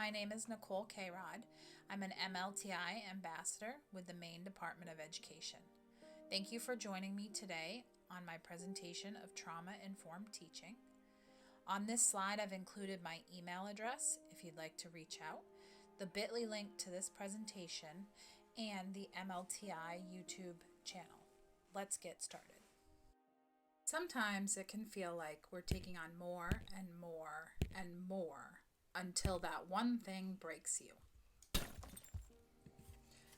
My name is Nicole K-Rod. I'm an MLTI ambassador with the Maine Department of Education. Thank you for joining me today on my presentation of trauma-informed teaching. On this slide, I've included my email address if you'd like to reach out, the bit.ly link to this presentation, and the MLTI YouTube channel. Let's get started. Sometimes it can feel like we're taking on more and more and more until that one thing breaks you.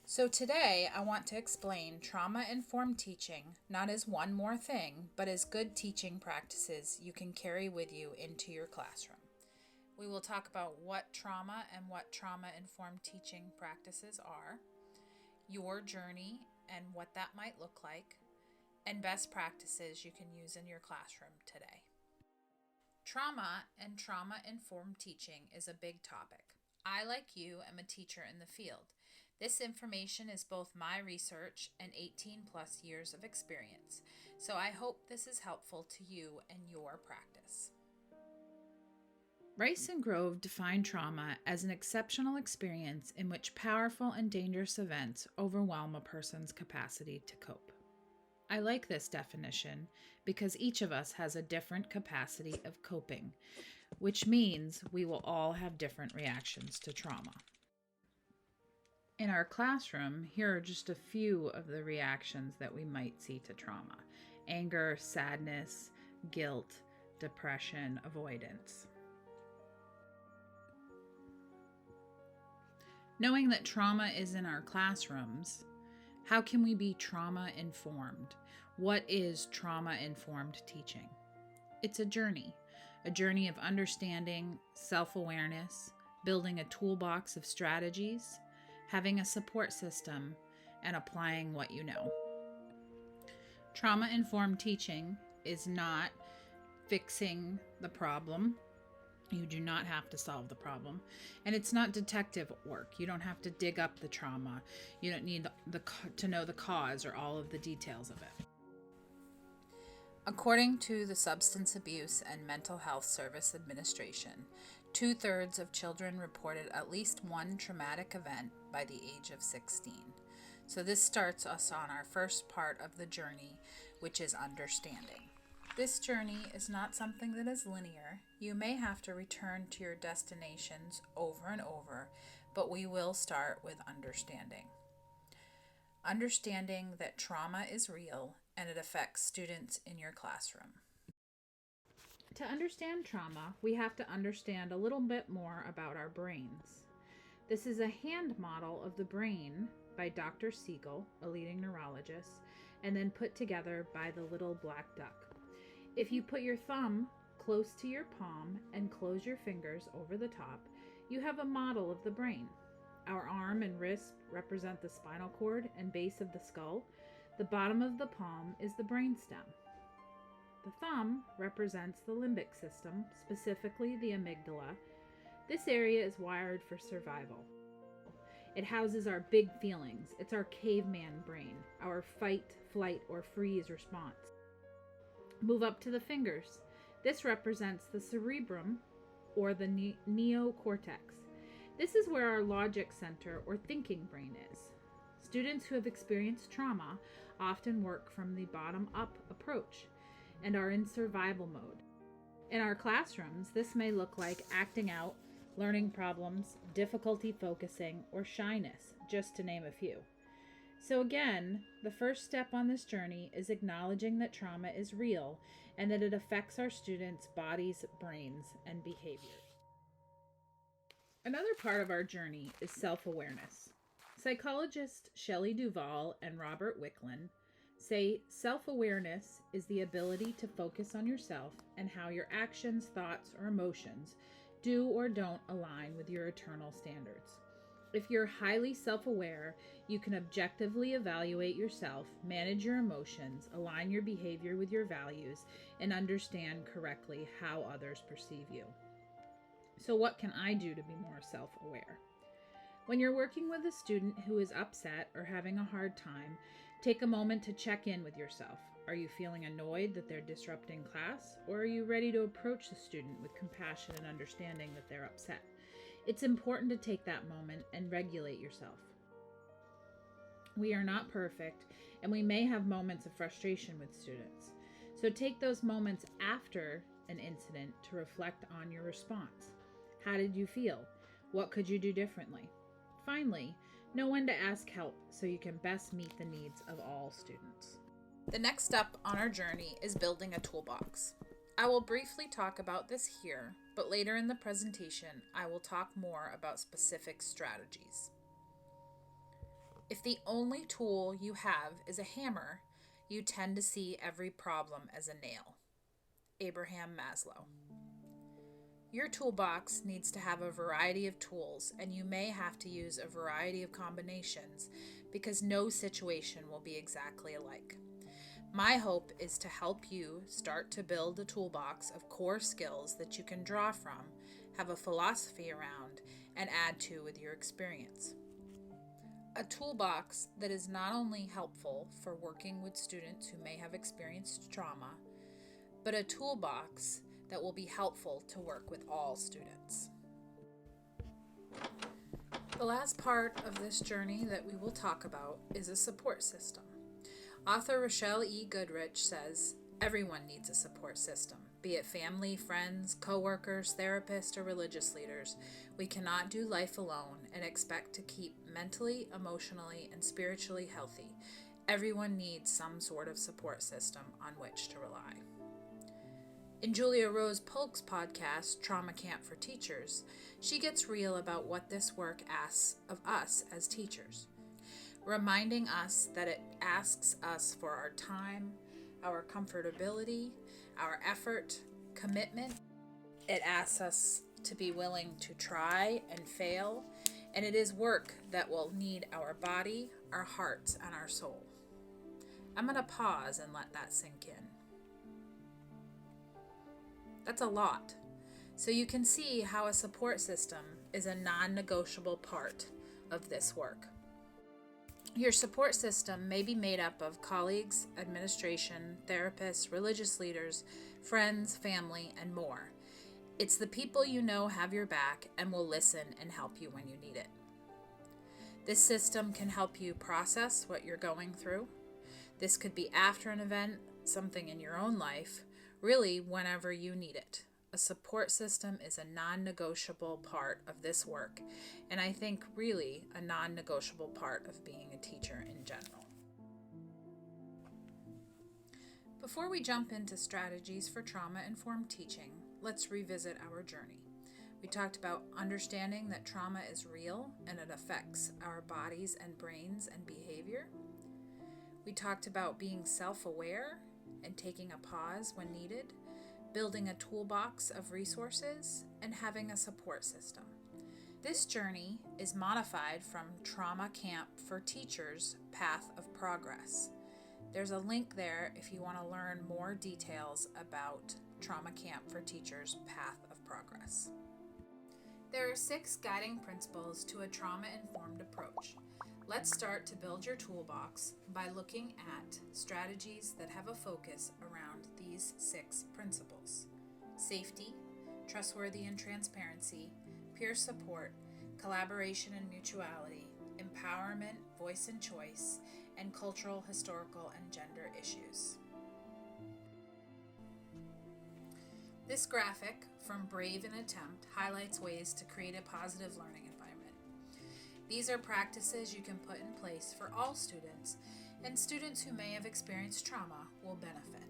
So today I want to explain trauma-informed teaching not as one more thing, but as good teaching practices you can carry with you into your classroom. We will talk about what trauma and what trauma-informed teaching practices are, your journey and what that might look like, and best practices you can use in your classroom today. Trauma and trauma-informed teaching is a big topic. I, like you, am a teacher in the field. This information is both my research and 18 plus years of experience, so I hope this is helpful to you and your practice. Rice and Grove define trauma as an exceptional experience in which powerful and dangerous events overwhelm a person's capacity to cope. I like this definition because each of us has a different capacity of coping, which means we will all have different reactions to trauma. In our classroom, here are just a few of the reactions that we might see to trauma: anger, sadness, guilt, depression, avoidance. Knowing that trauma is in our classrooms, how can we be trauma-informed? What is trauma-informed teaching? It's a journey of understanding, self-awareness, building a toolbox of strategies, having a support system, and applying what you know. Trauma-informed teaching is not fixing the problem. You do not have to solve the problem. And it's not detective work. You don't have to dig up the trauma. You don't need to know the cause or all of the details of it. According to the Substance Abuse and Mental Health Service Administration, 2/3 of children reported at least one traumatic event by the age of 16. So this starts us on our first part of the journey, which is understanding. This journey is not something that is linear. You may have to return to your destinations over and over, but we will start with understanding. Understanding that trauma is real and it affects students in your classroom. To understand trauma, we have to understand a little bit more about our brains. This is a hand model of the brain by Dr. Siegel, a leading neurologist, and then put together by the little black duck. If you put your thumb close to your palm and close your fingers over the top, you have a model of the brain. Our arm and wrist represent the spinal cord and base of the skull. The bottom of the palm is the brainstem. The thumb represents the limbic system, specifically the amygdala. This area is wired for survival. It houses our big feelings. It's our caveman brain, our fight, flight, or freeze response. Move up to the fingers. This represents the cerebrum or the neocortex. This is where our logic center or thinking brain is. Students who have experienced trauma often work from the bottom-up approach and are in survival mode. In our classrooms, this may look like acting out, learning problems, difficulty focusing, or shyness, just to name a few. So again, the first step on this journey is acknowledging that trauma is real and that it affects our students' bodies, brains, and behaviors. Another part of our journey is self-awareness. Psychologists Shelley Duvall and Robert Wicklund say self-awareness is the ability to focus on yourself and how your actions, thoughts, or emotions do or don't align with your eternal standards. If you're highly self-aware, you can objectively evaluate yourself, manage your emotions, align your behavior with your values, and understand correctly how others perceive you. So what can I do to be more self-aware? When you're working with a student who is upset or having a hard time, take a moment to check in with yourself. Are you feeling annoyed that they're disrupting class, or are you ready to approach the student with compassion and understanding that they're upset? It's important to take that moment and regulate yourself. We are not perfect, and we may have moments of frustration with students. So take those moments after an incident to reflect on your response. How did you feel? What could you do differently? Finally, know when to ask help so you can best meet the needs of all students. The next step on our journey is building a toolbox. I will briefly talk about this here, but later in the presentation, I will talk more about specific strategies. If the only tool you have is a hammer, you tend to see every problem as a nail. Abraham Maslow. Your toolbox needs to have a variety of tools, and you may have to use a variety of combinations because no situation will be exactly alike. My hope is to help you start to build a toolbox of core skills that you can draw from, have a philosophy around, and add to with your experience. A toolbox that is not only helpful for working with students who may have experienced trauma, but a toolbox that will be helpful to work with all students. The last part of this journey that we will talk about is a support system. Author Rochelle E. Goodrich says, everyone needs a support system, be it family, friends, co-workers, therapists, or religious leaders. We cannot do life alone and expect to keep mentally, emotionally, and spiritually healthy. Everyone needs some sort of support system on which to rely. In Julia Rose Polk's podcast, Trauma Camp for Teachers, she gets real about what this work asks of us as teachers, reminding us that it asks us for our time, our comfortability, our effort, commitment. It asks us to be willing to try and fail, and it is work that will need our body, our hearts, and our soul. I'm going to pause and let that sink in. That's a lot. So you can see how a support system is a non-negotiable part of this work. Your support system may be made up of colleagues, administration, therapists, religious leaders, friends, family, and more. It's the people you know have your back and will listen and help you when you need it. This system can help you process what you're going through. This could be after an event, something in your own life, really whenever you need it. A support system is a non-negotiable part of this work, and I think really a non-negotiable part of being a teacher in general. Before we jump into strategies for trauma-informed teaching, let's revisit our journey. We talked about understanding that trauma is real and it affects our bodies and brains and behavior. We talked about being self-aware and taking a pause when needed, building a toolbox of resources, and having a support system. This journey is modified from Trauma Camp for Teachers' Path of Progress. There's a link there if you want to learn more details about Trauma Camp for Teachers' Path of Progress. There are 6 guiding principles to a trauma-informed approach. Let's start to build your toolbox by looking at strategies that have a focus around these 6 principles: safety, trustworthy and transparency, peer support, collaboration and mutuality, empowerment, voice and choice, and cultural, historical, and gender issues. This graphic from Brave and Attempt highlights ways to create a positive learning environment. These are practices you can put in place for all students, and students who may have experienced trauma will benefit.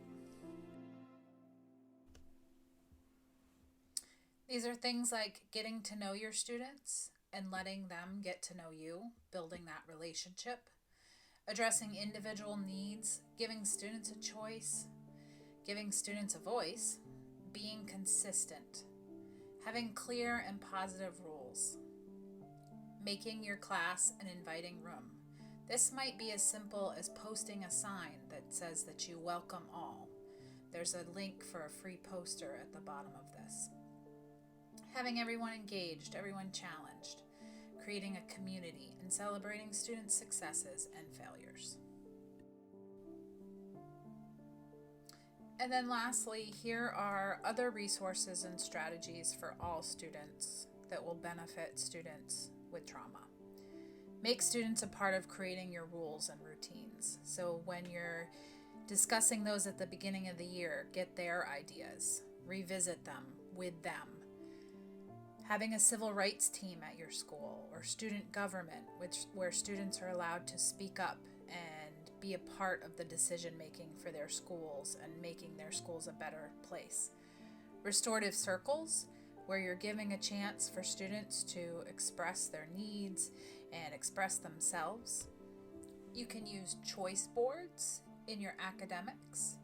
These are things like getting to know your students and letting them get to know you, building that relationship, addressing individual needs, giving students a choice, giving students a voice, being consistent, having clear and positive rules, making your class an inviting room. This might be as simple as posting a sign that says that you welcome all. There's a link for a free poster at the bottom of this. Having everyone engaged, everyone challenged, creating a community, and celebrating students' successes and failures. And then lastly, here are other resources and strategies for all students that will benefit students with trauma. Make students a part of creating your rules and routines. So when you're discussing those at the beginning of the year, get their ideas, revisit them with them. Having a civil rights team at your school or student government, where students are allowed to speak up and be a part of the decision making for their schools and making their schools a better place. Restorative circles, where you're giving a chance for students to express their needs and express themselves. You can use choice boards in your academics.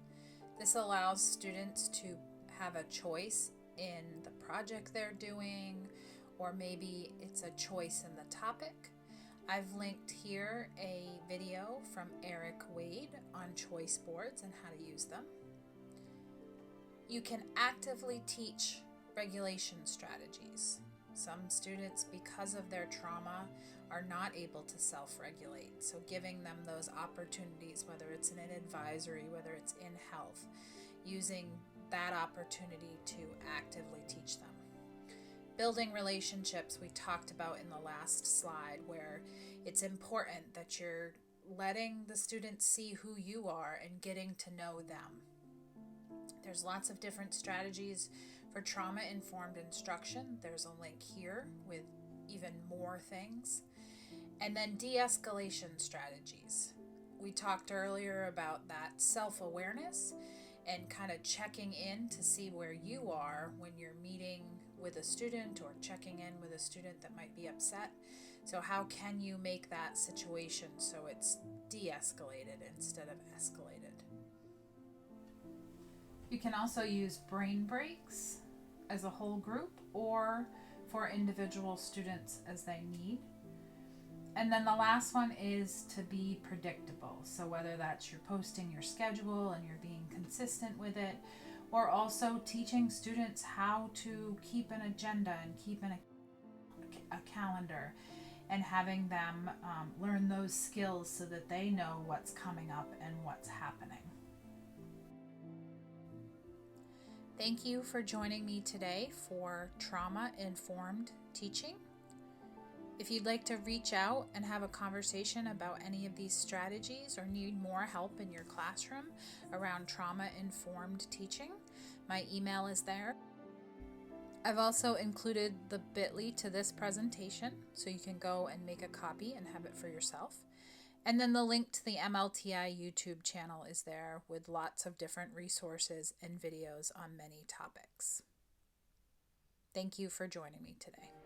This allows students to have a choice in the project they're doing, or maybe it's a choice in the topic. I've linked here a video from Eric Wade on choice boards and how to use them. You can actively teach regulation strategies. Some students, because of their trauma, are not able to self-regulate. So giving them those opportunities, whether it's in an advisory, whether it's in health, using that opportunity to actively teach them. Building relationships, we talked about in the last slide, where it's important that you're letting the students see who you are and getting to know them. There's lots of different strategies for trauma-informed instruction. There's a link here with even more things. And then de-escalation strategies. We talked earlier about that self-awareness and kind of checking in to see where you are when you're meeting with a student or checking in with a student that might be upset. So how can you make that situation so it's de-escalated instead of escalated? You can also use brain breaks as a whole group or for individual students as they need. And then the last one is to be predictable. So whether that's you're posting your schedule and you're being consistent with it, or also teaching students how to keep an agenda and keep a calendar, and having them learn those skills so that they know what's coming up and what's happening. Thank you for joining me today for Trauma-Informed Teaching. If you'd like to reach out and have a conversation about any of these strategies or need more help in your classroom around trauma-informed teaching, my email is there. I've also included the bit.ly to this presentation, so you can go and make a copy and have it for yourself. And then the link to the MLTI YouTube channel is there with lots of different resources and videos on many topics. Thank you for joining me today.